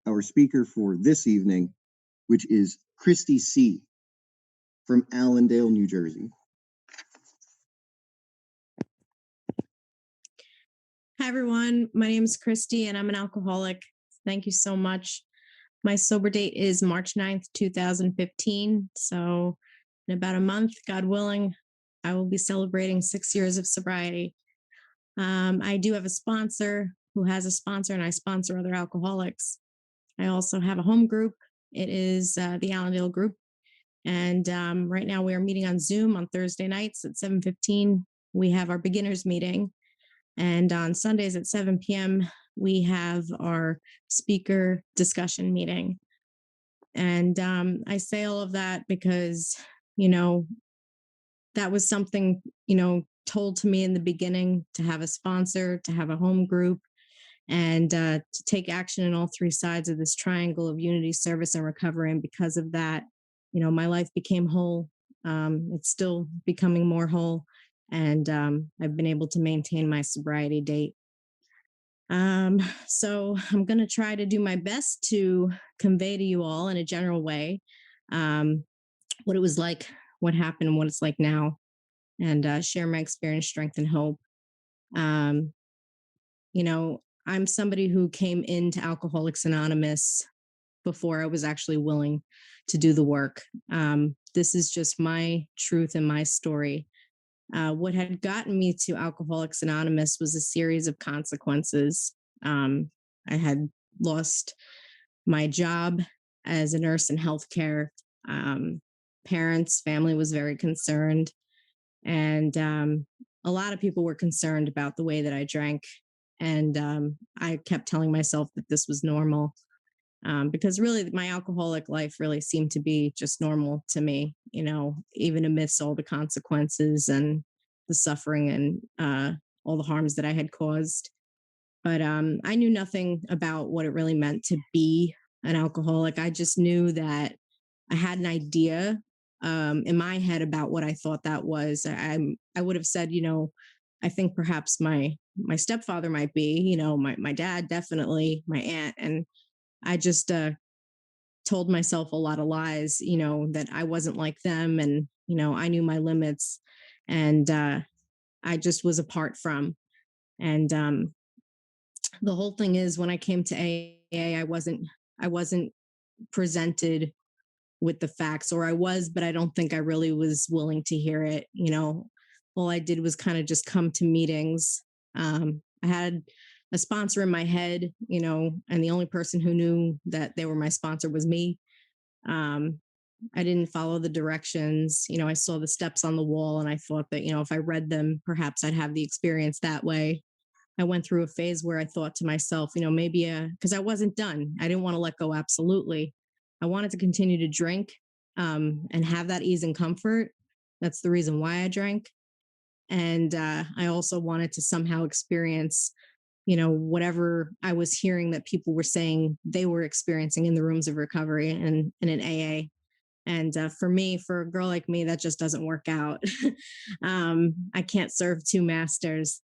our speaker for this evening, which is Christie C. from Allendale, New Jersey. Hi, everyone. My name is Christie, and I'm an alcoholic. Thank you so much. My sober date is March 9th, 2015. So, in about a month, God willing, I will be celebrating 6 years of sobriety. I do have a sponsor who has a sponsor, and I sponsor other alcoholics. I also have a home group. It is the Allendale group. And right now, we are meeting on Zoom on Thursday nights at 7:15. We have our beginners meeting. And on Sundays at 7 p.m., we have our speaker discussion meeting. And I say all of that because, you know, that was something, told to me in the beginning to have a sponsor, to have a home group, and to take action in all three sides of this triangle of unity, service, and recovery. And because of that, my life became whole. It's still becoming more whole. And I've been able to maintain my sobriety date. So I'm going to try to do my best to convey to you all in a general way um, what it was like, what happened, and what it's like now, and share my experience, strength, and hope. Um, I'm somebody who came into Alcoholics Anonymous before I was actually willing to do the work. This is just my truth and my story. What had gotten me to Alcoholics Anonymous was a series of consequences. I had lost my job as a nurse in healthcare. Um, Parents, family was very concerned. And a lot of people were concerned about the way that I drank. And I kept telling myself that this was normal because really my alcoholic life really seemed to be just normal to me, even amidst all the consequences and the suffering and all the harms that I had caused. But I knew nothing about what it really meant to be an alcoholic. I just knew that I had an idea in my head about what I thought that was. I would have said, I think perhaps my stepfather might be, my dad definitely, my aunt, and I just told myself a lot of lies, that I wasn't like them, and I knew my limits, and I just was apart from. And the whole thing is, when I came to AA, I wasn't presented with the facts, or I was, but I don't think I really was willing to hear it. All I did was kind of just come to meetings. I had a sponsor in my head, and the only person who knew that they were my sponsor was me. Um, I didn't follow the directions. I saw the steps on the wall, and I thought that, if I read them, perhaps I'd have the experience that way. I went through a phase where I thought to myself, maybe because I wasn't done. I didn't want to let go. Absolutely. I wanted to continue to drink and have that ease and comfort. That's the reason why I drank. And I also wanted to somehow experience, whatever I was hearing that people were saying they were experiencing in the rooms of recovery and in AA. And for me, for a girl like me, that just doesn't work out. I can't serve two masters.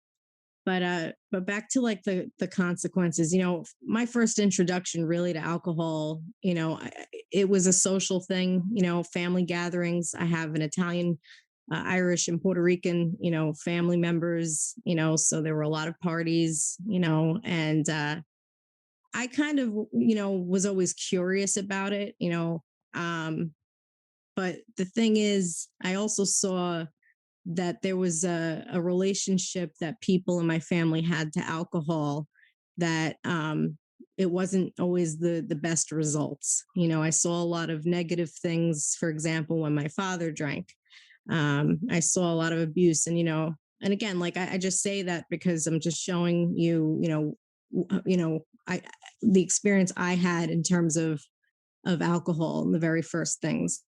But back to like the consequences. My first introduction really to alcohol, it was a social thing. Family gatherings. I have an Italian, Irish, and Puerto Rican, family members. So there were a lot of parties. And I kind of, was always curious about it. Um, but the thing is, I also saw that there was a relationship that people in my family had to alcohol that it wasn't always the best results. I saw a lot of negative things. For example, when my father drank, I saw a lot of abuse, and again, like I just say that because I'm just showing you, I the experience I had in terms of alcohol and the very first things.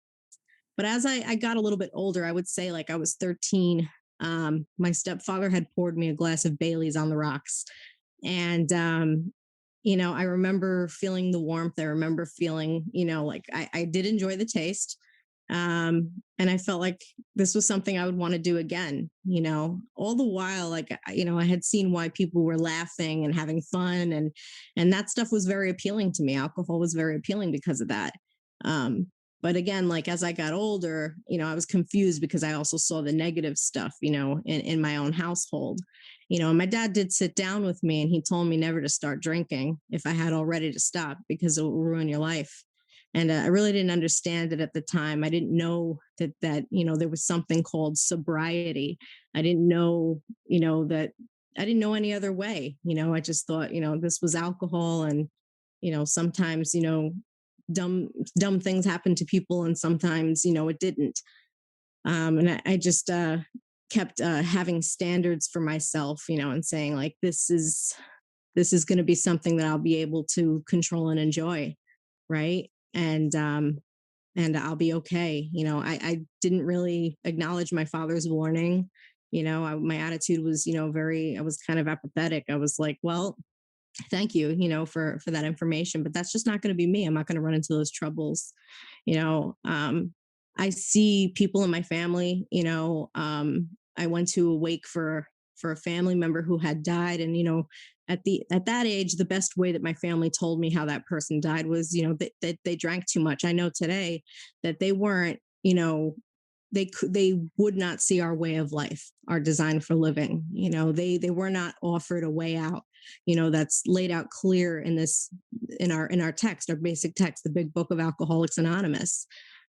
But as I got a little bit older, I would say like I was 13. My stepfather had poured me a glass of Bailey's on the rocks. And, I remember feeling the warmth. I remember feeling, like I did enjoy the taste. And I felt like this was something I would want to do again, all the while, like, I had seen why people were laughing and having fun, and that stuff was very appealing to me. Alcohol was very appealing because of that. Um, but again, like as I got older, I was confused because I also saw the negative stuff, in my own household. And my dad did sit down with me and he told me never to start drinking if I had already to stop because it will ruin your life. And I really didn't understand it at the time. I didn't know that there was something called sobriety. I didn't know that I didn't know any other way. I just thought this was alcohol, and sometimes dumb dumb things happen to people, and sometimes it didn't. And I just kept having standards for myself, and saying like this is going to be something that I'll be able to control and enjoy, right? And I'll be okay. I didn't really acknowledge my father's warning. My attitude was, I was kind of apathetic. I was like, well, thank you, for that information, but that's just not going to be me. I'm not going to run into those troubles. you know um I see people in my family. I went to a wake for a family member who had died, and at that age, the best way that my family told me how that person died was that they drank too much. I know today that they weren't, they would not see our way of life, our design for living. They were not offered a way out, that's laid out clear in our text, our basic text, the big book of Alcoholics Anonymous.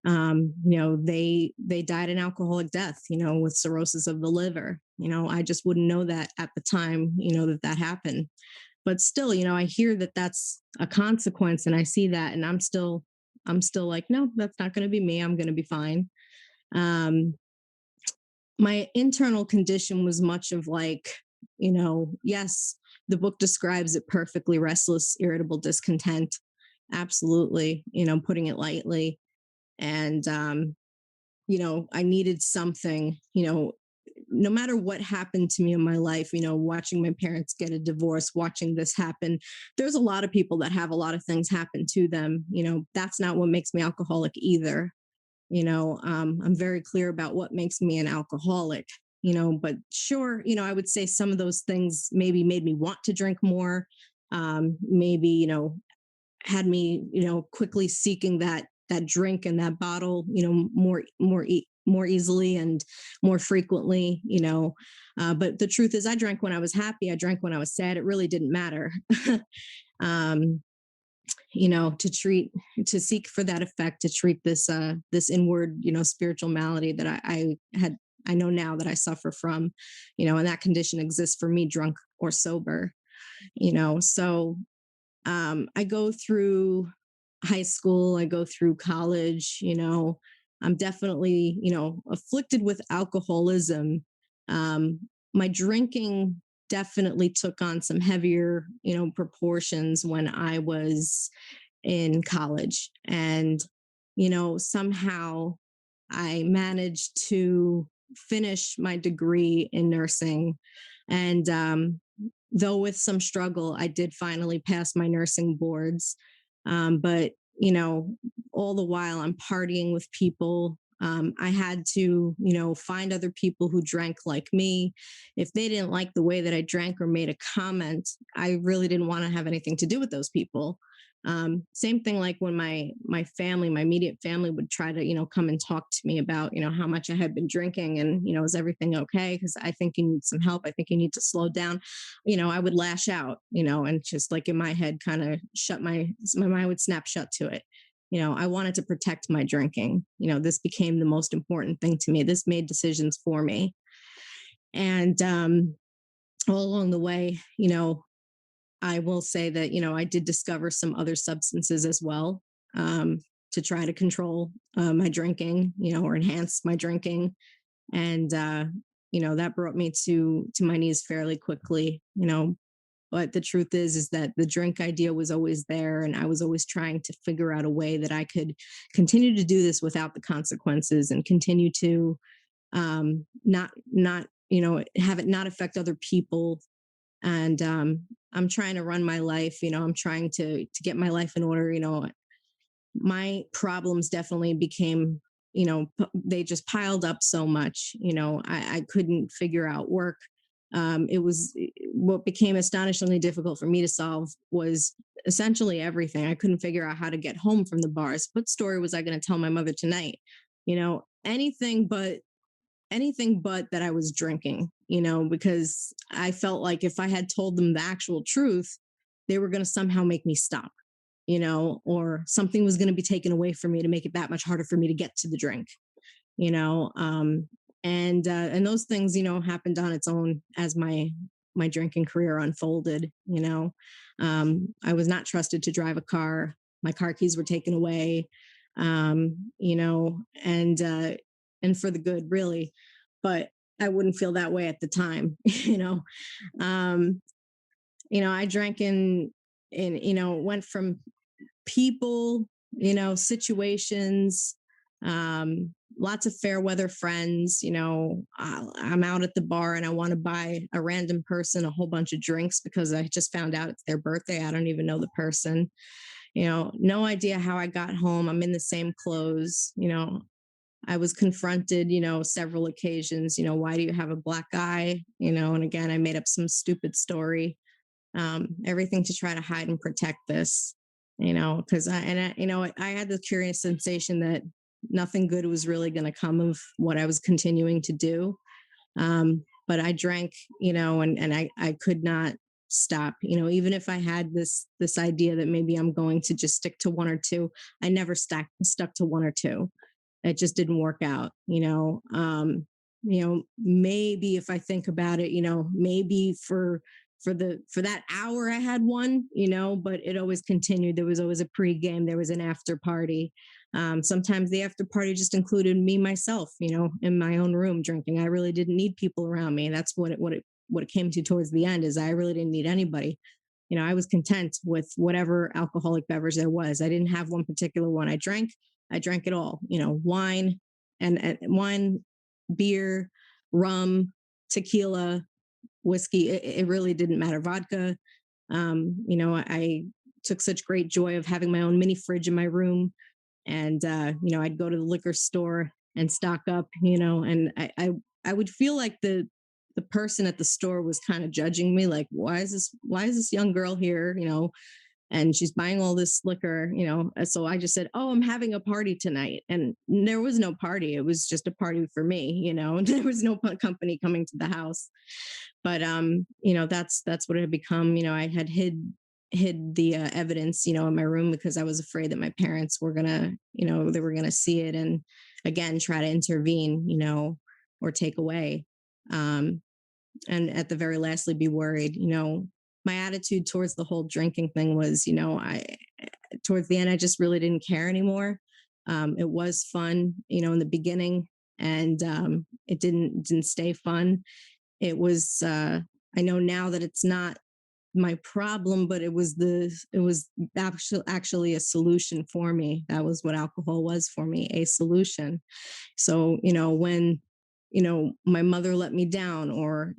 They died an alcoholic death, with cirrhosis of the liver. I just wouldn't know that at the time, that happened. But still, I hear that that's a consequence, and I see that, and I'm still like, no, that's not going to be me. I'm going to be fine. um my internal condition was much of like, yes, the book describes it perfectly: restless, irritable, discontent. Absolutely, putting it lightly. And I needed something, no matter what happened to me in my life, watching my parents get a divorce, watching this happen. There's a lot of people that have a lot of things happen to them. That's not what makes me alcoholic either. I'm very clear about what makes me an alcoholic. But sure, I would say some of those things maybe made me want to drink more. Maybe had me quickly seeking that drink and that bottle, more easily and more frequently. But the truth is, I drank when I was happy, I drank when I was sad. It really didn't matter. um to treat, to seek for that effect, to treat this inward, spiritual malady that I know now that I suffer from. And that condition exists for me, drunk or sober. So I go through high school, I go through college. I'm definitely, afflicted with alcoholism. My drinking definitely took on some heavier, proportions when I was in college. And, somehow I managed to finish my degree in nursing. And though with some struggle, I did finally pass my nursing boards. But, all the while I'm partying with people. I had to, find other people who drank like me. If they didn't like the way that I drank or made a comment, I really didn't want to have anything to do with those people. Same thing like when my family, my immediate family, would try to come and talk to me about how much I had been drinking, and is everything okay, because I think you need some help, I think you need to slow down. I would lash out, and just like in my head kind of shut my mind would snap shut to it. I wanted to protect my drinking. This became the most important thing to me. This made decisions for me. And all along the way, I will say that, I did discover some other substances as well, um, to try to control my drinking, or enhance my drinking. And, that brought me to my knees fairly quickly. But the truth is that the drink idea was always there. And I was always trying to figure out a way that I could continue to do this without the consequences, and continue to not, have it not affect other people. And I'm trying to run my life. I'm trying to get my life in order. My problems definitely became they just piled up so much. I couldn't figure out work. It was what became astonishingly difficult for me to solve was essentially everything. I couldn't figure out how to get home from the bars. What story was I going to tell my mother tonight? Anything but that I was drinking, because I felt like if I had told them the actual truth, they were going to somehow make me stop, or something was going to be taken away from me to make it that much harder for me to get to the drink, you know. And those things, happened on its own as my drinking career unfolded. I was not trusted to drive a car. My car keys were taken away, and for the good, really. But I wouldn't feel that way at the time. um, I drank went from people, situations, lots of fair weather friends. I'm out at the bar and I want to buy a random person a whole bunch of drinks because I just found out it's their birthday. I don't even know the person. No idea how I got home. I'm in the same clothes. I was confronted, several occasions, why do you have a black eye? And again, I made up some stupid story, everything to try to hide and protect this, because I had the curious sensation that nothing good was really going to come of what I was continuing to do. But I drank, and I could not stop, even if I had this idea that maybe I'm going to just stick to one or two. I never stuck to one or two. It just didn't work out. Maybe if I think about it, maybe for that hour I had one, but it always continued. There was always a pregame, there was an after party. Sometimes the after party just included me myself, in my own room drinking. I really didn't need people around me. That's what it came to towards the end, is I really didn't need anybody. I was content with whatever alcoholic beverage there was. I didn't have one particular one. I drank it all, wine wine, beer, rum, tequila, whiskey. It really didn't matter. Vodka. I took such great joy of having my own mini fridge in my room. And, I'd go to the liquor store and stock up, and I would feel like the person at the store was kind of judging me, like, why is this young girl here, and she's buying all this liquor, so I just said, oh, I'm having a party tonight. And there was no party. It was just a party for me, there was no company coming to the house. But that's what it had become. I had hid the evidence, in my room, because I was afraid that my parents were gonna, they were gonna see it and again try to intervene, or take away. Um, and at the very lastly be worried. My attitude towards the whole drinking thing was, I towards the end I just really didn't care anymore. It was fun, in the beginning, and it didn't stay fun. It was I know now that it's not my problem, but it was actually a solution for me. That was what alcohol was for me, a solution. So, when, my mother let me down, or,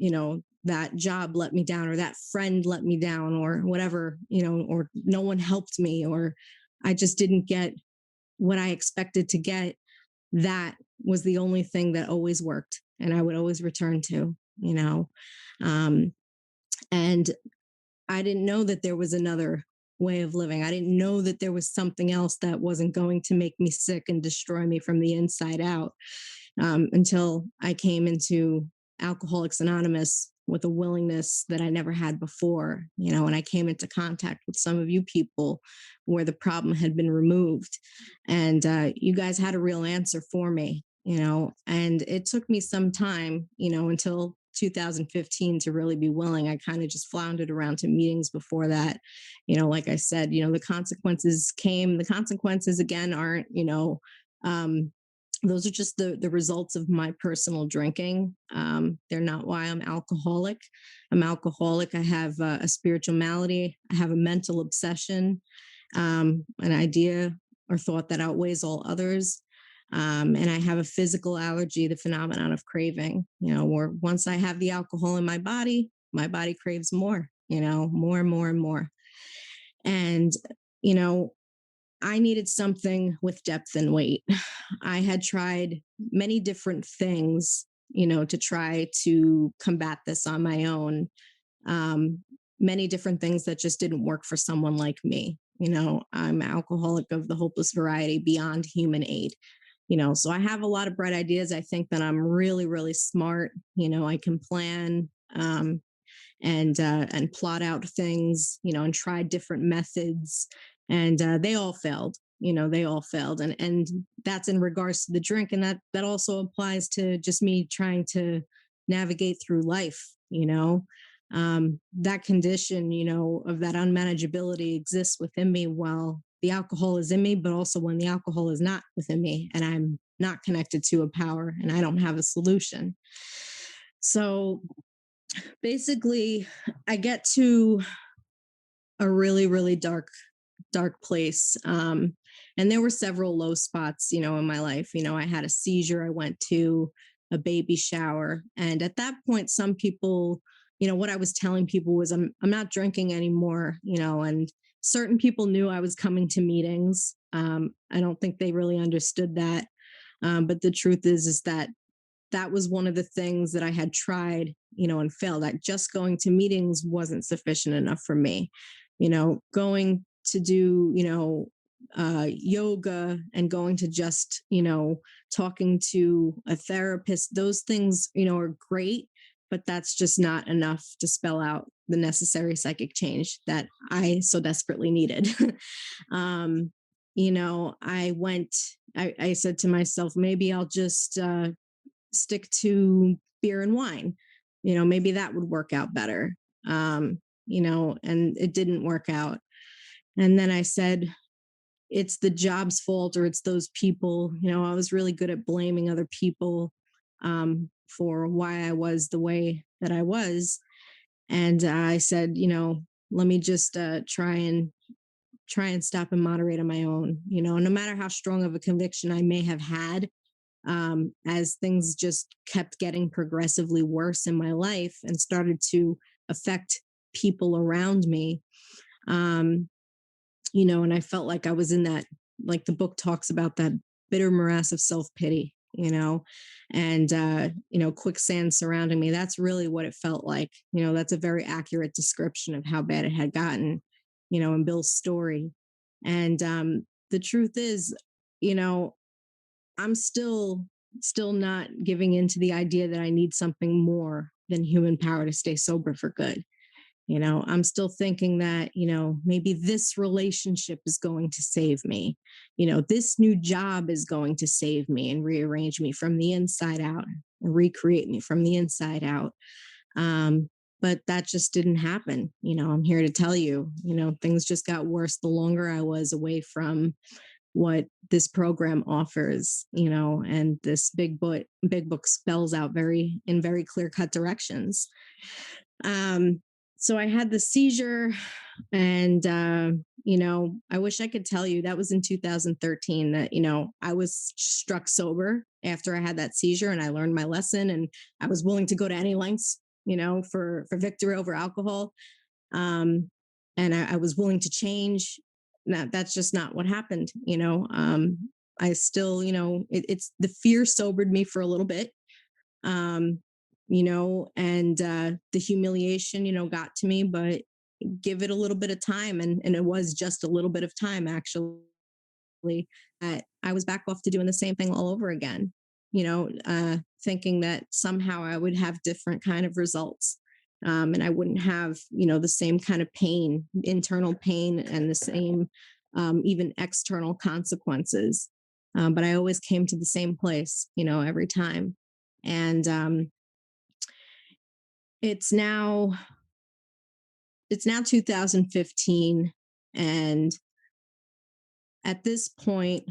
that job let me down, or that friend let me down, or whatever, or no one helped me, or I just didn't get what I expected to get, that was the only thing that always worked and I would always return to, you know. Um, and I didn't know that there was another way of living. I didn't know that there was something else that wasn't going to make me sick and destroy me from the inside out, until I came into Alcoholics Anonymous with a willingness that I never had before, and I came into contact with some of you people where the problem had been removed. And you guys had a real answer for me, and it took me some time, until 2015 to really be willing. I kind of just floundered around to meetings before that. Like I said, the consequences came. The consequences again aren't, um, those are just the results of my personal drinking. They're not why I'm alcoholic. I'm alcoholic. I have a spiritual malady. I have a mental obsession, an idea or thought that outweighs all others. And I have a physical allergy, the phenomenon of craving, where once I have the alcohol in my body craves more, more and more and more. And, you know, I needed something with depth and weight. I had tried many different things, to try to combat this on my own. Um, Many different things that just didn't work for someone like me. I'm an alcoholic of the hopeless variety beyond human aid. So I have a lot of bright ideas. I think that I'm really, really smart. I can plan. And plot out things, and try different methods, and they all failed. They all failed, and that's in regards to the drink, and that also applies to just me trying to navigate through life. That condition, of that unmanageability exists within me while the alcohol is in me, but also when the alcohol is not within me, and I'm not connected to a power, and I don't have a solution. So basically, I get to a really, really dark place. And there were several low spots, in my life. I had a seizure. I went to a baby shower. And at that point, some people, what I was telling people was I'm not drinking anymore, and certain people knew I was coming to meetings. I don't think they really understood that. But the truth is that that was one of the things that I had tried, and failed. That just going to meetings wasn't sufficient enough for me. Going to do, yoga, and going to just, talking to a therapist, those things, are great, but that's just not enough to spell out the necessary psychic change that I so desperately needed. um, I said to myself, maybe I'll just stick to beer and wine. Maybe that would work out better. And it didn't work out. And then I said, it's the job's fault, or it's those people. I was really good at blaming other people for why I was the way that I was. And I said, let me just try and stop and moderate on my own. No matter how strong of a conviction I may have had, as things just kept getting progressively worse in my life and started to affect people around me. um, and I felt like I was in that, like the book talks about, that bitter morass of self-pity, and quicksand surrounding me. That's really what it felt like. That's a very accurate description of how bad it had gotten, in Bill's story. And the truth is, you know I'm still not giving in to the idea that I need something more than human power to stay sober for good. I'm still thinking that, maybe this relationship is going to save me. This new job is going to save me and rearrange me from the inside out and recreate me from the inside out. Um, but that just didn't happen. I'm here to tell you, things just got worse the longer I was away from what this program offers, and this big book spells out very clear cut directions. Um, so I had the seizure, and I wish I could tell you that was in 2013, that I was struck sober after I had that seizure, and I learned my lesson, and I was willing to go to any lengths, for victory over alcohol. um, and I was willing to change. That's just not what happened. I still, it's the fear sobered me for a little bit. um, and the humiliation, got to me, but give it a little bit of time, and it was just a little bit of time, actually, that I was back off to doing the same thing all over again. Thinking that somehow I would have different kind of results, and I wouldn't have, the same kind of pain, internal pain, and the same, even external consequences. But I always came to the same place, every time. And it's now it's now 2015, and at this point,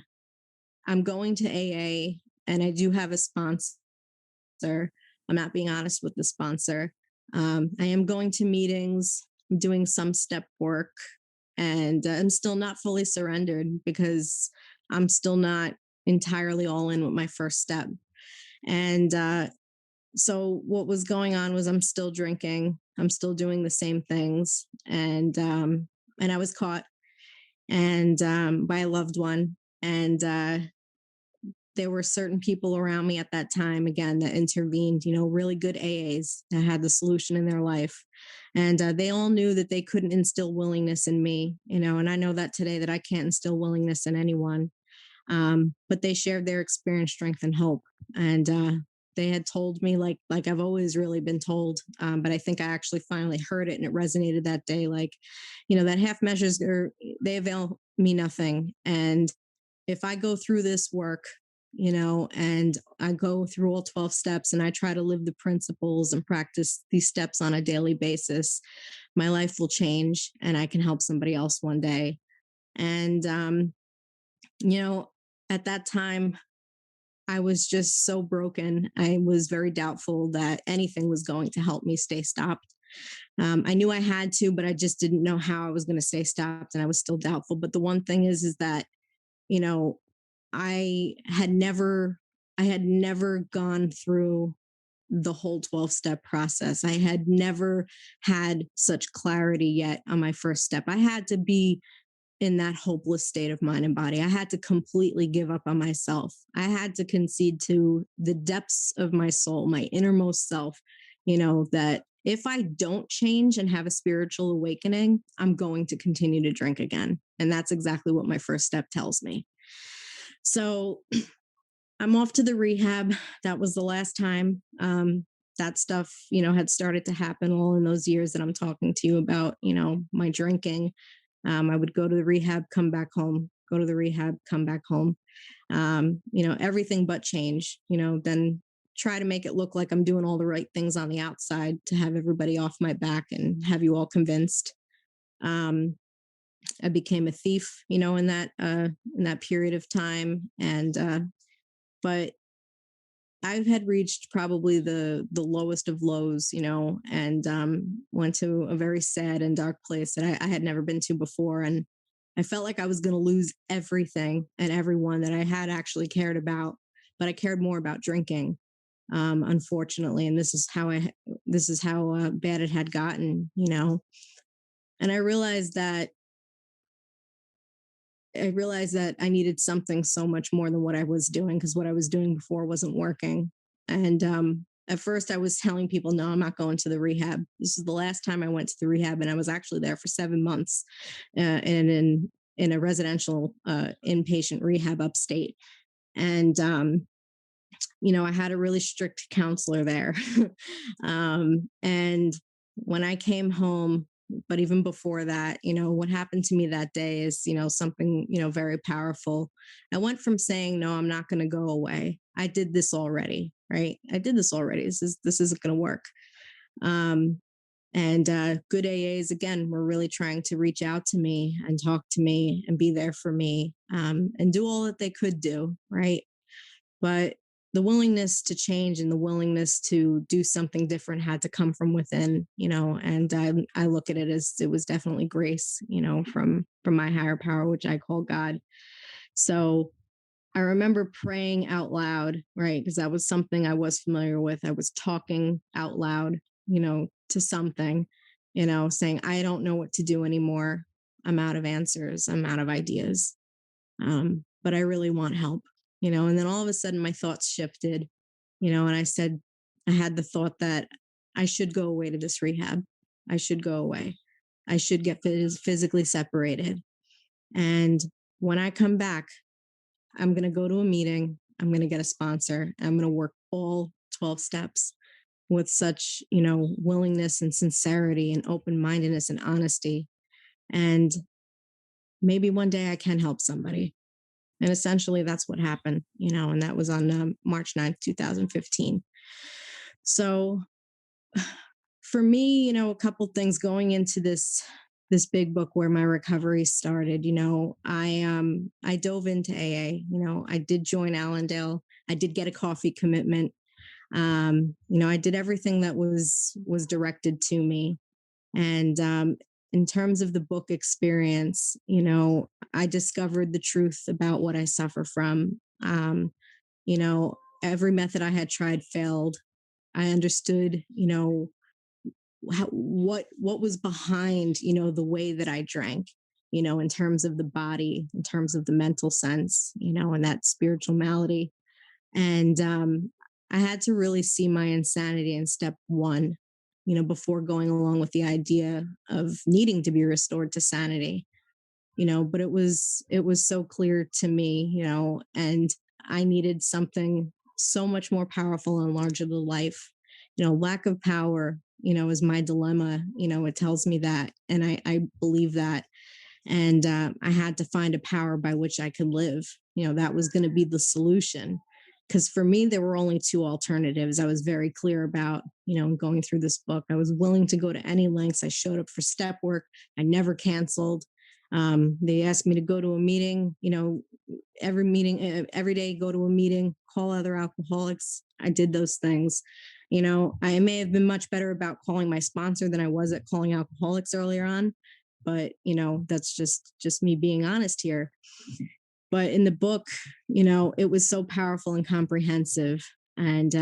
I'm going to AA, and I do have a sponsor. I'm not being honest with the sponsor. I am going to meetings, I'm doing some step work, and I'm still not fully surrendered because I'm still not entirely all in with my first step. And so what was going on was I'm still drinking, I'm still doing the same things, and I was caught, and by a loved one, and there were certain people around me at that time, again, that intervened, really good AAs that had the solution in their life. And they all knew that they couldn't instill willingness in me, and I know that today that I can't instill willingness in anyone. But they shared their experience, strength, and hope. And they had told me, like I've always really been told, but I think I actually finally heard it and it resonated that day. Like, that half measures are, they avail me nothing. And if I go through this work, and I go through all 12 steps and I try to live the principles and practice these steps on a daily basis, my life will change and I can help somebody else one day. And you know, at that time, I was just so broken. I was very doubtful that anything was going to help me stay stopped. I knew I had to, but I just didn't know how I was going to stay stopped, and I was still doubtful. But the one thing is that you know, I had never, I had never gone through the whole 12-step process. I had never had such clarity yet on my first step. I had to be in that hopeless state of mind and body. I had to completely give up on myself. I had to concede to the depths of my soul, my innermost self, that if I don't change and have a spiritual awakening, I'm going to continue to drink again. And that's exactly what my first step tells me. So I'm off to the rehab. That was the last time. That stuff, had started to happen all in those years that I'm talking to you about, my drinking. I would go to the rehab, come back home, go to the rehab, come back home. Everything but change, then try to make it look like I'm doing all the right things on the outside to have everybody off my back and have you all convinced. Um, I became a thief, in that period of time. And but I've had reached probably the lowest of lows, and went to a very sad and dark place that I had never been to before. And I felt like I was going to lose everything and everyone that I had actually cared about, but I cared more about drinking, unfortunately. And this is how bad it had gotten, And I realized that I needed something so much more than what I was doing, because what I was doing before wasn't working. And at first, I was telling people, no, I'm not going to the rehab. This is the last time I went to the rehab, and I was actually there for 7 months, and in a residential inpatient rehab upstate. And I had a really strict counselor there. And when I came home, but even before that, what happened to me that day is, something, very powerful. I went from saying, no, I'm not going to go away. I did this already, right? I did this already. This isn't going to work. Um, and good AAs, again, were really trying to reach out to me and talk to me and be there for me, and do all that they could do, right? But the willingness to change and the willingness to do something different had to come from within, and I look at it as it was definitely grace, from my higher power, which I call God. So I remember praying out loud, right? Because that was something I was familiar with. I was talking out loud, to something, saying, I don't know what to do anymore. I'm out of answers. I'm out of ideas. But I really want help, And then all of a sudden, my thoughts shifted, and I had the thought that I should go away to this rehab. I should go away. I should get physically separated. And when I come back, I'm going to go to a meeting. I'm going to get a sponsor. I'm going to work all 12 steps with such, willingness and sincerity and open mindedness and honesty. And maybe one day I can help somebody. And essentially that's what happened, and that was on March 9th, 2015. So for me, a couple things going into this big book where my recovery started, I dove into AA, I did join Allendale. I did get a coffee commitment. I did everything that was directed to me. And in terms of the book experience, I discovered the truth about what I suffer from. You know, every method I had tried failed. I understood, what was behind, the way that I drank, in terms of the body, in terms of the mental sense, and that spiritual malady. And I had to really see my insanity in step one, before going along with the idea of needing to be restored to sanity. But it was so clear to me, and I needed something so much more powerful and larger than life. Lack of power, is my dilemma. It tells me that, and I believe that. And I had to find a power by which I could live. That was going to be the solution. Because for me, there were only two alternatives. I was very clear about, going through this book. I was willing to go to any lengths. I showed up for step work. I never canceled. They asked me to go to a meeting, every meeting, every day, go to a meeting, call other alcoholics. I did those things. I may have been much better about calling my sponsor than I was at calling alcoholics earlier on, but that's just me being honest here. But in the book, it was so powerful and comprehensive. And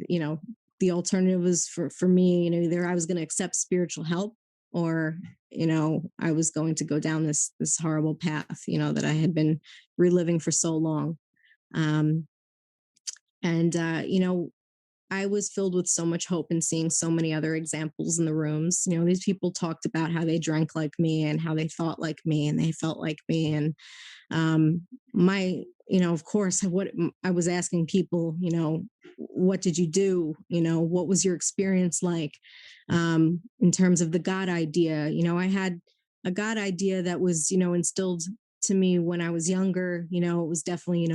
you know the alternative was for me, either I was going to accept spiritual help, or I was going to go down this horrible path, that I had been reliving for so long. Um and I was filled with so much hope and seeing so many other examples in the rooms. These people talked about how they drank like me and how they thought like me and they felt like me. And my of course, what I was asking people, what did you do, what was your experience like, in terms of the God idea. I had a God idea that was instilled to me when I was younger. It was definitely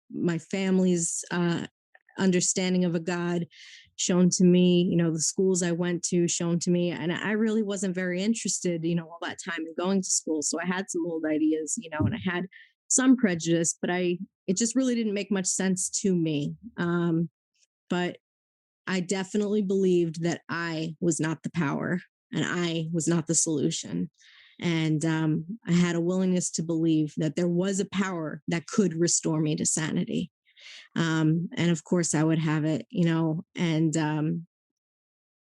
my family's understanding of a God shown to me, the schools I went to shown to me. And I really wasn't very interested, all that time in going to school. So I had some old ideas, and I had some prejudice, but it just really didn't make much sense to me. But I definitely believed that I was not the power and I was not the solution. And I had a willingness to believe that there was a power that could restore me to sanity. And of course, I would have it, and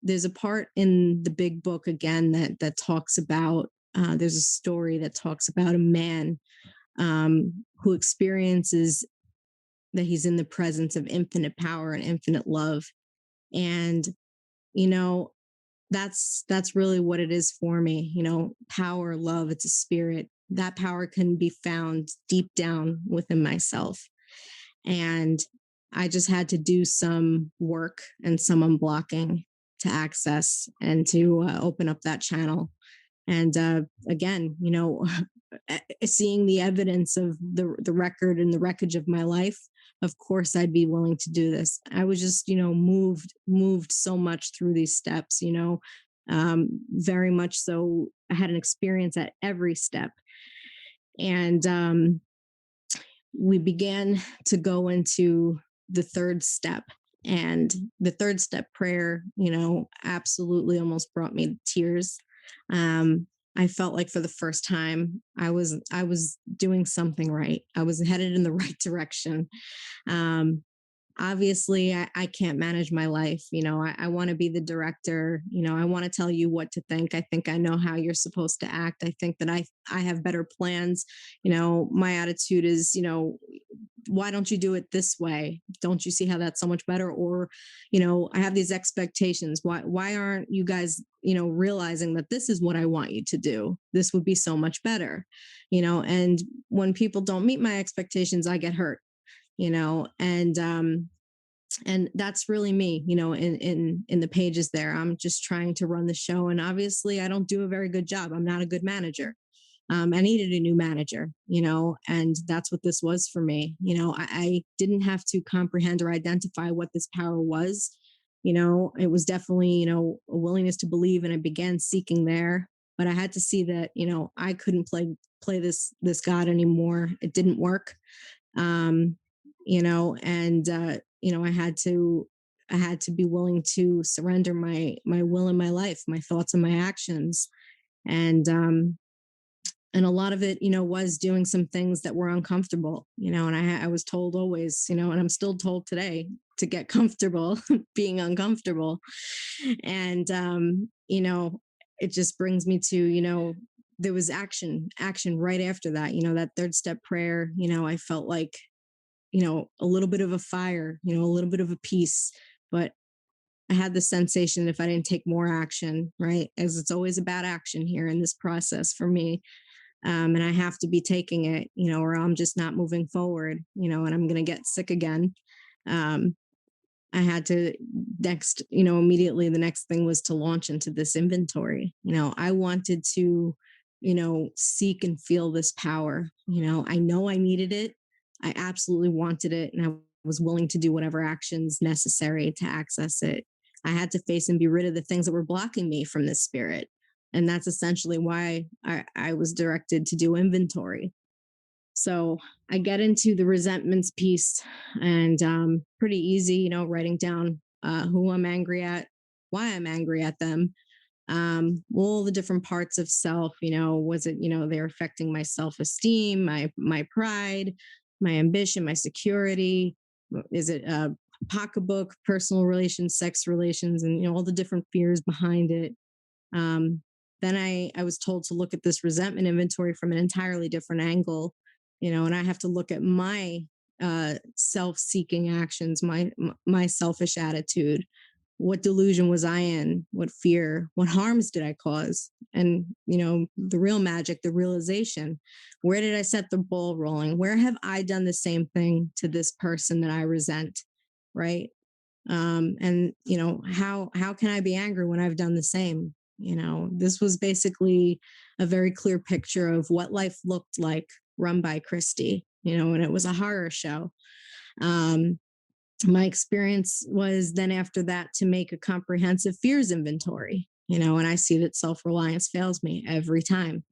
there's a part in the big book again that talks about, there's a story that talks about a man who experiences that he's in the presence of infinite power and infinite love. And, you know, that's really what it is for me. Power, love, it's a spirit. That power can be found deep down within myself. And I just had to do some work and some unblocking to access and to open up that channel. And again, seeing the evidence of the record and the wreckage of my life, of course I'd be willing to do this. I was just moved so much through these steps, very much so. I had an experience at every step. And we began to go into the third step. And the third step prayer, absolutely almost brought me to tears. I felt like for the first time I was doing something right. I was headed in the right direction. Um, Obviously I can't manage my life. I want to be the director. I want to tell you what to think. I think I know how you're supposed to act. I think that I have better plans. My attitude is, why don't you do it this way? Don't you see how that's so much better? Or, I have these expectations. Why aren't you guys, realizing that this is what I want you to do? This would be so much better. And when people don't meet my expectations, I get hurt. And that's really me, in the pages there. I'm just trying to run the show, and obviously I don't do a very good job. I'm not a good manager. I needed a new manager, and that's what this was for me. I didn't have to comprehend or identify what this power was. It was definitely, a willingness to believe, and I began seeking there. But I had to see that, I couldn't play this God anymore. It didn't work. um, and I had to be willing to surrender my will and my life, my thoughts and my actions. And a lot of it, was doing some things that were uncomfortable, and I was told always, and I'm still told today, to get comfortable being uncomfortable. And it just brings me to, there was action right after that, that third step prayer. I felt like a little bit of a fire, a little bit of a peace. But I had the sensation if I didn't take more action, right? As it's always about action here in this process for me. And I have to be taking it, or I'm just not moving forward, and I'm going to get sick again. Um, I had to next, immediately the next thing was to launch into this inventory. I wanted to, seek and feel this power. I know I needed it. I absolutely wanted it. And I was willing to do whatever actions necessary to access it. I had to face and be rid of the things that were blocking me from this spirit. And that's essentially why I was directed to do inventory. So I get into the resentments piece and pretty easy, writing down who I'm angry at, why I'm angry at them, all the different parts of self. Was it, they're affecting my self-esteem, my pride, my ambition, my security? Is it pocketbook, personal relations, sex relations, and all the different fears behind it? Um, then I was told to look at this resentment inventory from an entirely different angle, and I have to look at my self-seeking actions, my selfish attitude. What delusion was I in? What fear? What harms did I cause? And the real magic, the realization. Where did I set the ball rolling? Where have I done the same thing to this person that I resent? Right? And how can I be angry when I've done the same? This was basically a very clear picture of what life looked like run by Christie, and it was a horror show. um, my experience was then after that to make a comprehensive fears inventory, and I see that self-reliance fails me every time.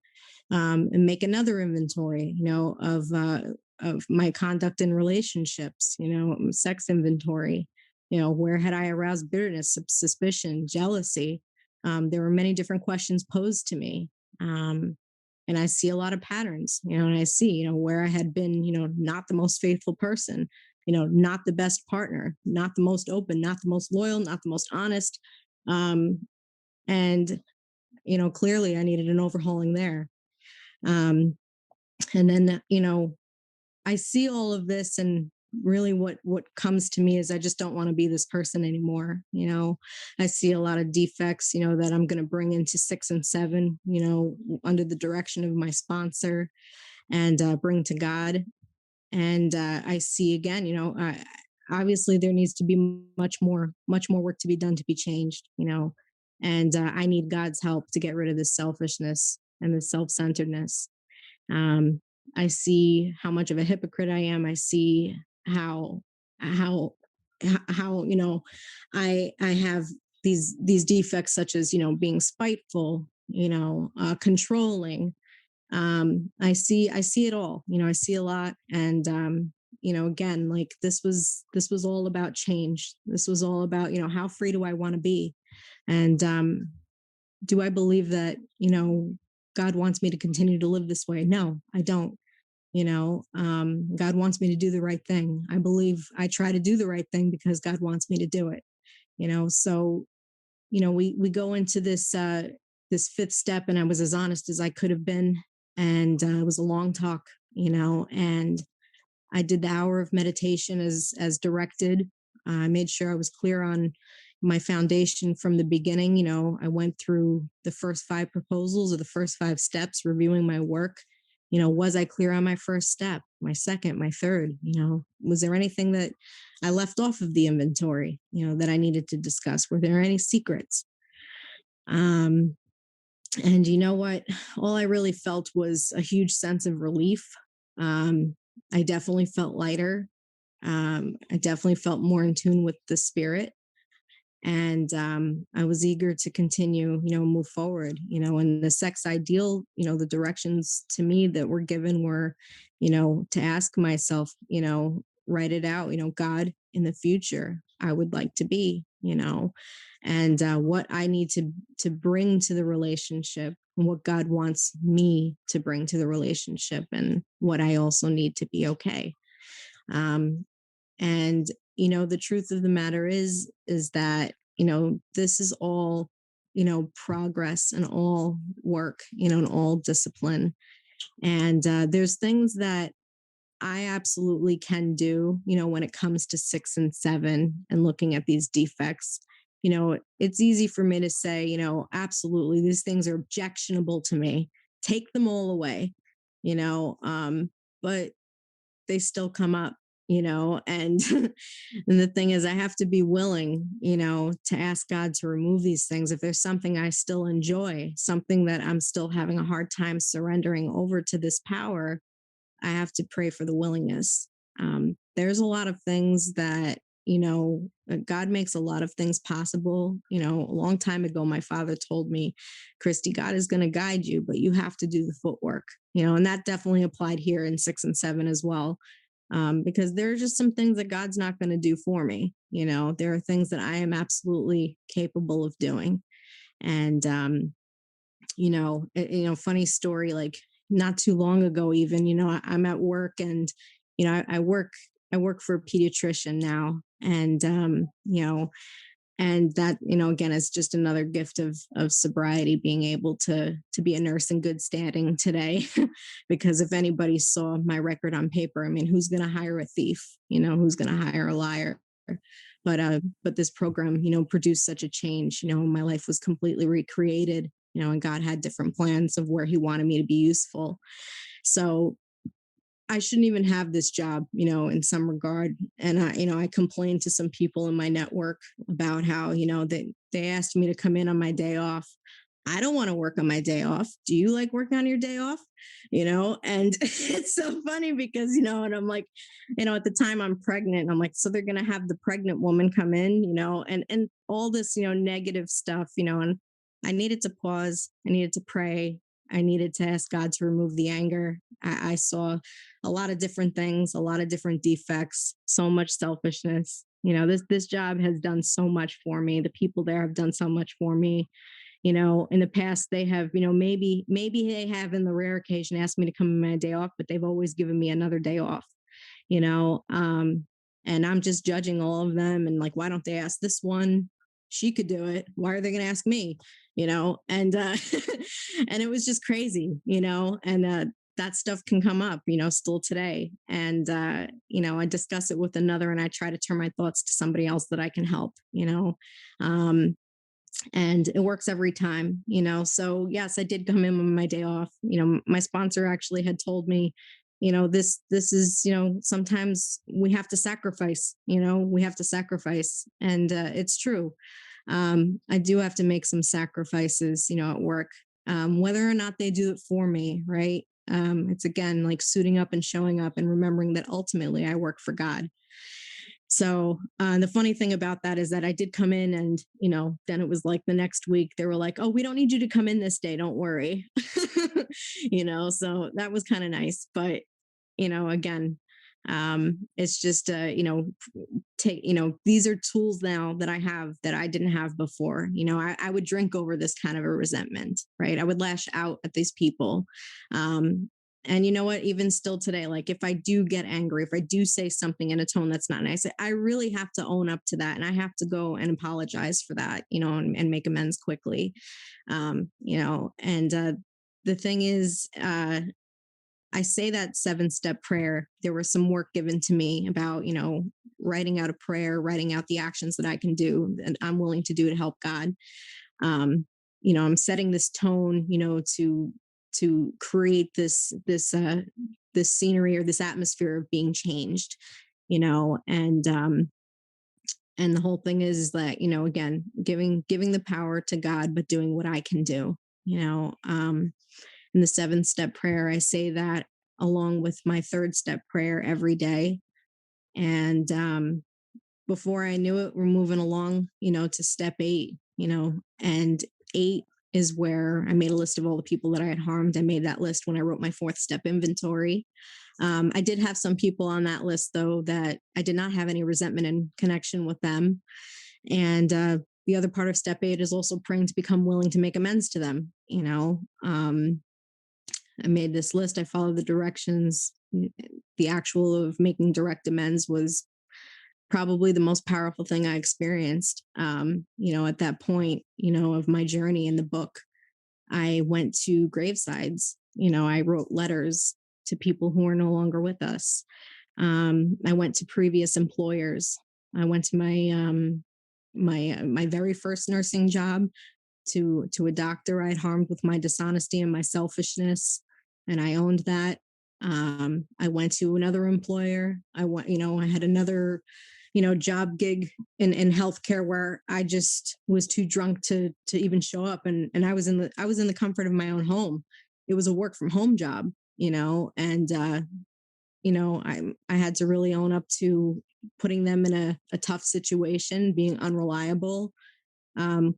And make another inventory, of my conduct in relationships, sex inventory, where had I aroused bitterness, suspicion, jealousy? There were many different questions posed to me. Um, and I see a lot of patterns, and I see, where I had been, not the most faithful person, not the best partner, not the most open, not the most loyal, not the most honest. Um, and, clearly I needed an overhauling there. um, and then I see all of this, and really what comes to me is I just don't want to be this person anymore. I see a lot of defects, that I'm going to bring into 6 and 7, under the direction of my sponsor, and bring to God. And I see again, obviously there needs to be much more work to be done to be changed. And I need God's help to get rid of this selfishness and this self-centeredness. um, I see how much of a hypocrite I am. I see how how how I have these defects, such as being spiteful, controlling. I see it all. I see a lot. And again, like this was all about change. This was all about how free do I want to be? And do I believe that God wants me to continue to live this way? No, I don't. God wants me to do the right thing. I believe I try to do the right thing because God wants me to do it. So we go into this fifth step, and I was as honest as I could have been, and it was a long talk. And I did the hour of meditation as directed. I made sure I was clear on my foundation from the beginning. I went through the first 5 proposals, or the first 5 steps, reviewing my work. Was I clear on my first step, my second, my third? Was there anything that I left off of the inventory, that I needed to discuss? Were there any secrets? Um, and you know what? All I really felt was a huge sense of relief. Um, I definitely felt lighter. I definitely felt more in tune with the spirit. And I was eager to continue, move forward. And the sex ideal, the directions to me that were given were, to ask myself, write it out, God, in the future, I would like to be, and what I need to bring to the relationship, and what God wants me to bring to the relationship, and what I also need to be okay. Um, and the truth of the matter is that this is all progress, and all work, and all discipline. And there's things that I absolutely can do, when it comes to 6 and 7 and looking at these defects. It's easy for me to say, absolutely, these things are objectionable to me. Take them all away, you know, but they still come up, and and the thing is I have to be willing, to ask God to remove these things. If there's something I still enjoy, something that I'm still having a hard time surrendering over to this power, I have to pray for the willingness. There's a lot of things that, God makes a lot of things possible. A long time ago, my father told me, Christy, God is going to guide you, but you have to do the footwork, and that definitely applied here in 6 and 7 as well. Because there are just some things that God's not going to do for me. There are things that I am absolutely capable of doing. And funny story, like not too long ago, even, I'm at work and, I work for a pediatrician now. And, and that, again, is just another gift of sobriety, being able to be a nurse in good standing today. Because if anybody saw my record on paper, I mean, who's going to hire a thief? Who's going to hire a liar? But this program, produced such a change. My life was completely recreated, and God had different plans of where he wanted me to be useful. So I shouldn't even have this job, in some regard. And I complained to some people in my network about how, they asked me to come in on my day off. I don't want to work on my day off. Do you like working on your day off? And it's so funny because, and I'm like, at the time I'm pregnant. I'm like, so they're going to have the pregnant woman come in, and all this, negative stuff, and I needed to pause. I needed to pray. I needed to ask God to remove the anger. I saw a lot of different things, a lot of different defects, so much selfishness. This job has done so much for me. The people there have done so much for me. In the past they have, maybe they have in the rare occasion asked me to come on my day off, but they've always given me another day off, you know. And I'm just judging all of them and like, why don't they ask this one? She could do it. Why are they going to ask me? And and it was just crazy, and that stuff can come up, still today. And I discuss it with another and I try to turn my thoughts to somebody else that I can help, um, and it works every time. So yes, I did come in on my day off. My sponsor actually had told me, this is, sometimes we have to sacrifice, we have to sacrifice. And it's true. I do have to make some sacrifices, at work, whether or not they do it for me, right? It's again like suiting up and showing up and remembering that ultimately I work for God. So the funny thing about that is that I did come in and, then it was like the next week they were like, oh, we don't need you to come in this day. Don't worry. So that was kind of nice. But, again, it's just, these are tools now that I have that I didn't have before. I would drink over this kind of a resentment, right? I would lash out at these people. And you know what? Even still today, like if I do get angry, if I do say something in a tone that's not nice, I really have to own up to that. And I have to go and apologize for that, and make amends quickly. And the thing is, I say that 7-step prayer. There was some work given to me about, writing out a prayer, writing out the actions that I can do and I'm willing to do to help God. um, I'm setting this tone, to create this scenery or this atmosphere of being changed, and the whole thing is that, again, giving the power to God, but doing what I can do, in the 7-step prayer, I say that along with my 3rd step prayer every day. And before I knew it, we're moving along, to step 8, and 8 is where I made a list of all the people that I had harmed. I made that list when I wrote my 4th-step inventory. I did have some people on that list, though, that I did not have any resentment in connection with them. And the other part of step 8 is also praying to become willing to make amends to them. I made this list. I followed the directions. The actual of making direct amends was probably the most powerful thing I experienced. At that point, of my journey in the book, I went to gravesides. I wrote letters to people who are no longer with us. I went to previous employers. I went to my very first nursing job, to a doctor I'd harmed with my dishonesty and my selfishness, and I owned that. I went to another employer. I had another, job gig in healthcare where I just was too drunk to even show up, and I was in the comfort of my own home. It was a work from home job, and I had to really own up to putting them in a tough situation, being unreliable.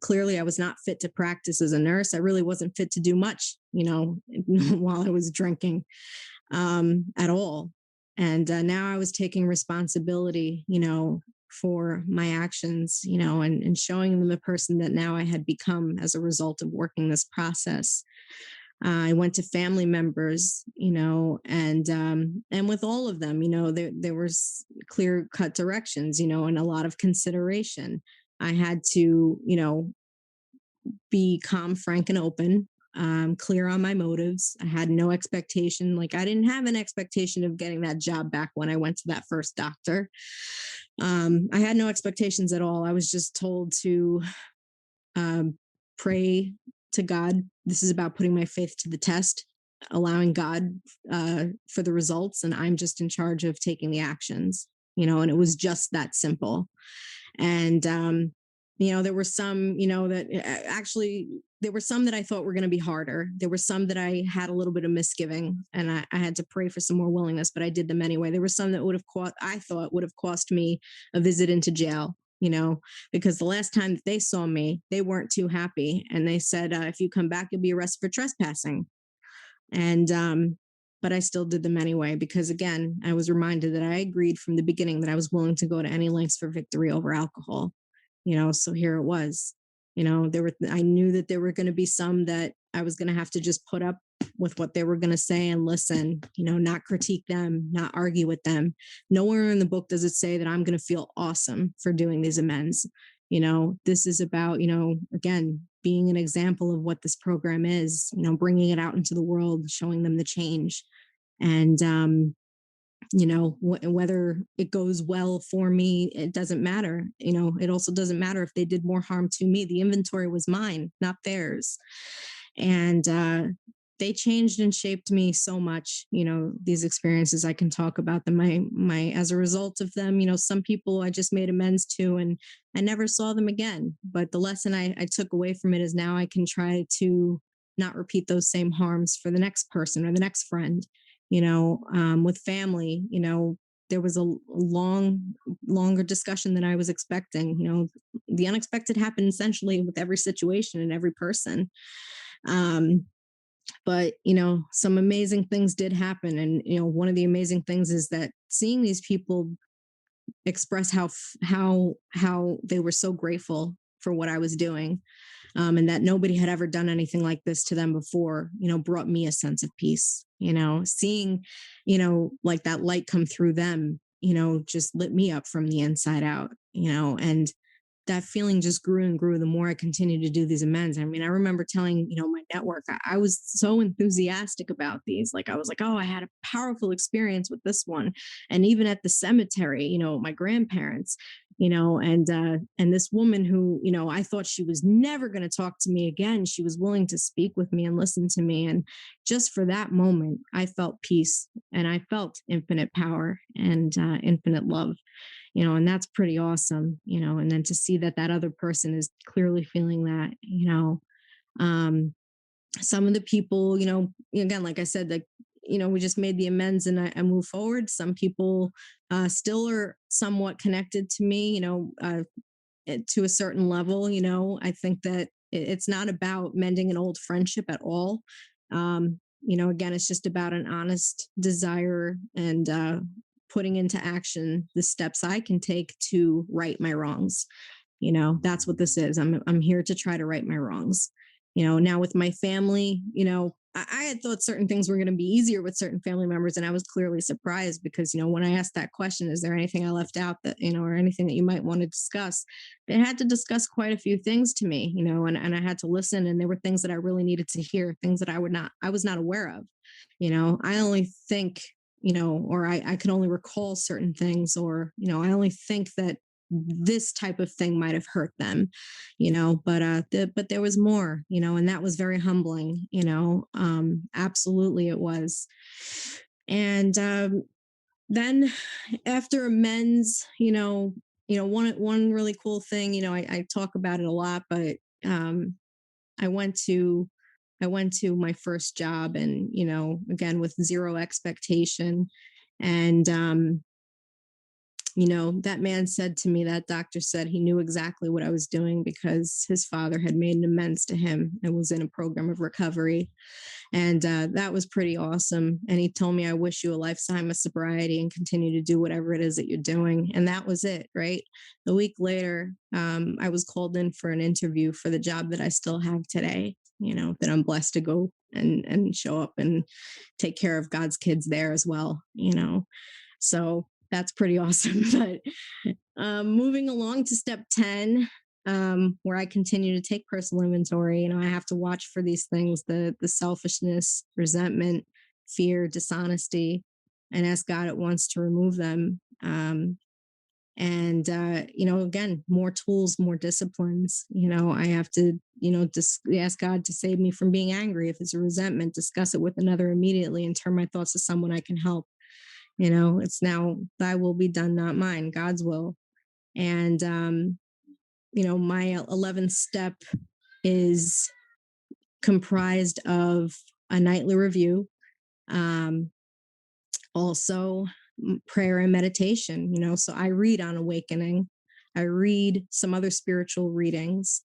Clearly, I was not fit to practice as a nurse. I really wasn't fit to do much, while I was drinking, at all. And now I was taking responsibility, for my actions, and showing them the person that now I had become as a result of working this process. I went to family members, and with all of them, there was clear cut directions, and a lot of consideration. I had to, be calm, frank, and open, clear on my motives. I had no expectation. Like, I didn't have an expectation of getting that job back when I went to that first doctor. I had no expectations at all. I was just told to pray to God. This is about putting my faith to the test, allowing God for the results, and I'm just in charge of taking the actions. And it was just that simple. And there were some, that actually there were some that I thought were going to be harder. There were some that I had a little bit of misgiving, and I had to pray for some more willingness, but I did them anyway. There were some that I thought would have cost me a visit into jail. Because the last time that they saw me, they weren't too happy, and they said, "If you come back, you'll be arrested for trespassing." And but I still did them anyway, because again, I was reminded that I agreed from the beginning that I was willing to go to any lengths for victory over alcohol. So here it was. I knew that there were going to be some that I was going to have to just put up with what they were going to say and listen, not critique them, not argue with them. Nowhere in the book does it say that I'm going to feel awesome for doing these amends. This is about, again, being an example of what this program is, bringing it out into the world, showing them the change. And, whether it goes well for me, it doesn't matter. It also doesn't matter if they did more harm to me. The inventory was mine, not theirs. And they changed and shaped me so much. These experiences, I can talk about them. As a result of them, some people I just made amends to, and I never saw them again. But the lesson I took away from it is now I can try to not repeat those same harms for the next person or the next friend. With family, there was a longer discussion than I was expecting. The unexpected happened essentially with every situation and every person. But some amazing things did happen, and one of the amazing things is that seeing these people express how they were so grateful for what I was doing, and that nobody had ever done anything like this to them before, brought me a sense of peace. Seeing, like that light come through them, just lit me up from the inside out, and that feeling just grew and grew the more I continued to do these amends. I mean, I remember telling, my network, I was so enthusiastic about these. Like, I was like, oh, I had a powerful experience with this one. And even at the cemetery, my grandparents, and this woman who, I thought she was never going to talk to me again. She was willing to speak with me and listen to me. And just for that moment, I felt peace, and I felt infinite power and infinite love. And that's pretty awesome. And then to see that that other person is clearly feeling that. Um, some of the people, again, like I said, like, we just made the amends, and I move forward. Some people still are somewhat connected to me, to a certain level. I think that it's not about mending an old friendship at all. Again, it's just about an honest desire and putting into action the steps I can take to right my wrongs. That's what this is. I'm here to try to right my wrongs. Now with my family, I had thought certain things were going to be easier with certain family members, and I was clearly surprised because, when I asked that question, is there anything I left out that, or anything that you might want to discuss? They had to discuss quite a few things to me, and I had to listen, and there were things that I really needed to hear, things that I was not aware of. I only think, or I can only recall certain things, or, I only think that this type of thing might have hurt them, but there was more, and that was very humbling, absolutely it was. And then after amends, one really cool thing, I talk about it a lot, but um, I went to I went to my first job, and again with zero expectation, and that man said to me, that doctor said he knew exactly what I was doing because his father had made an amends to him and was in a program of recovery. And that was pretty awesome. And he told me, I wish you a lifetime of sobriety and continue to do whatever it is that you're doing. And that was it, right? A week later, I was called in for an interview for the job that I still have today, that I'm blessed to go and show up and take care of God's kids there as well, So that's pretty awesome. But moving along to step 10, where I continue to take personal inventory. I have to watch for these things, the selfishness, resentment, fear, dishonesty, and ask God at once to remove them. And again, more tools, more disciplines. I have to, ask God to save me from being angry. If it's a resentment, discuss it with another immediately and turn my thoughts to someone I can help. It's now thy will be done, not mine, God's will. And my 11th step is comprised of a nightly review, um, also prayer and meditation. So I read on awakening, I read some other spiritual readings,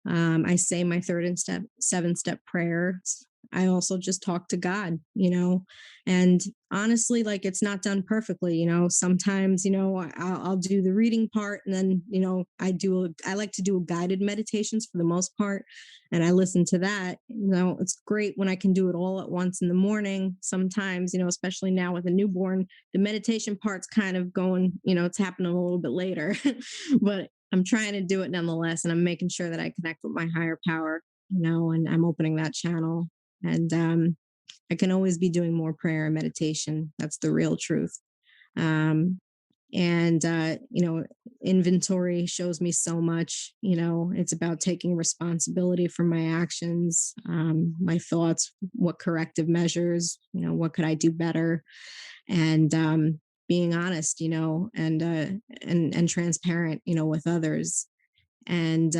I say my third and 7 step prayers. I also just talk to God, and honestly, like it's not done perfectly. Sometimes, I'll do the reading part, and then, I like to do guided meditations for the most part. And I listen to that. It's great when I can do it all at once in the morning. Sometimes, especially now with a newborn, the meditation part's kind of going, it's happening a little bit later, but I'm trying to do it nonetheless, and I'm making sure that I connect with my higher power, and I'm opening that channel. And I can always be doing more prayer and meditation. That's the real truth. Um, and inventory shows me so much. It's about taking responsibility for my actions, my thoughts, what corrective measures, what could I do better, and being honest, and transparent, with others. And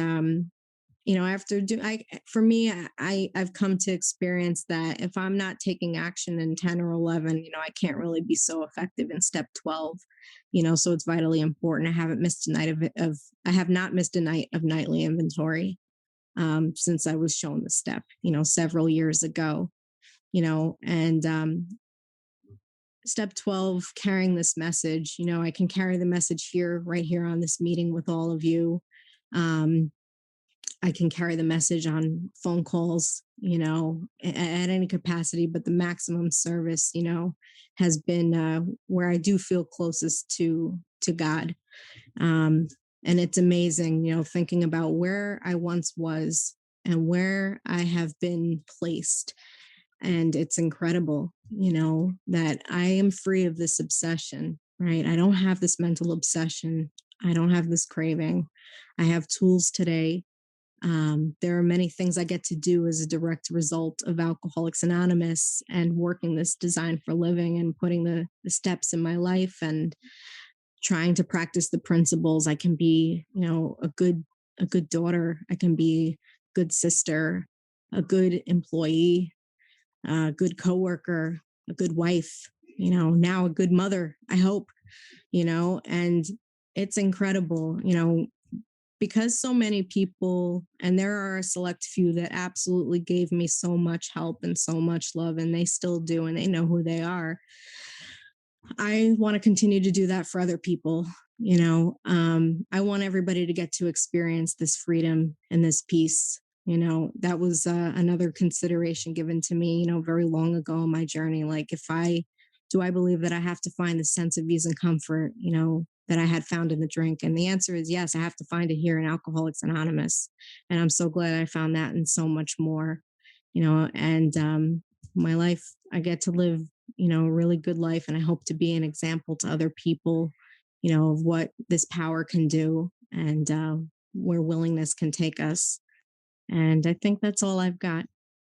after do I for me, I've come to experience that if I'm not taking action in 10 or 11, I can't really be so effective in step 12. So it's vitally important. I have not missed a night of nightly inventory, since I was shown the step, several years ago. And step 12, carrying this message, I can carry the message here, right here on this meeting with all of you. I can carry the message on phone calls, at any capacity, but the maximum service, has been where I do feel closest to God. Um, and it's amazing, thinking about where I once was and where I have been placed. And it's incredible, that I am free of this obsession, right? I don't have this mental obsession. I don't have this craving. I have tools today. There are many things I get to do as a direct result of Alcoholics Anonymous and working this design for living and putting the steps in my life and trying to practice the principles. I can be, a good daughter. I can be a good sister, a good employee, a good coworker, a good wife, now a good mother, I hope, and it's incredible, because so many people, and there are a select few that absolutely gave me so much help and so much love, and they still do, and they know who they are. I want to continue to do that for other people. I want everybody to get to experience this freedom and this peace. That was another consideration given to me, very long ago in my journey. Like, do I believe that I have to find the sense of ease and comfort, that I had found in the drink? And the answer is yes, I have to find it here in Alcoholics Anonymous. And I'm so glad I found that and so much more, and my life, I get to live, a really good life. And I hope to be an example to other people, of what this power can do and where willingness can take us. And I think that's all I've got.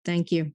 Thank you.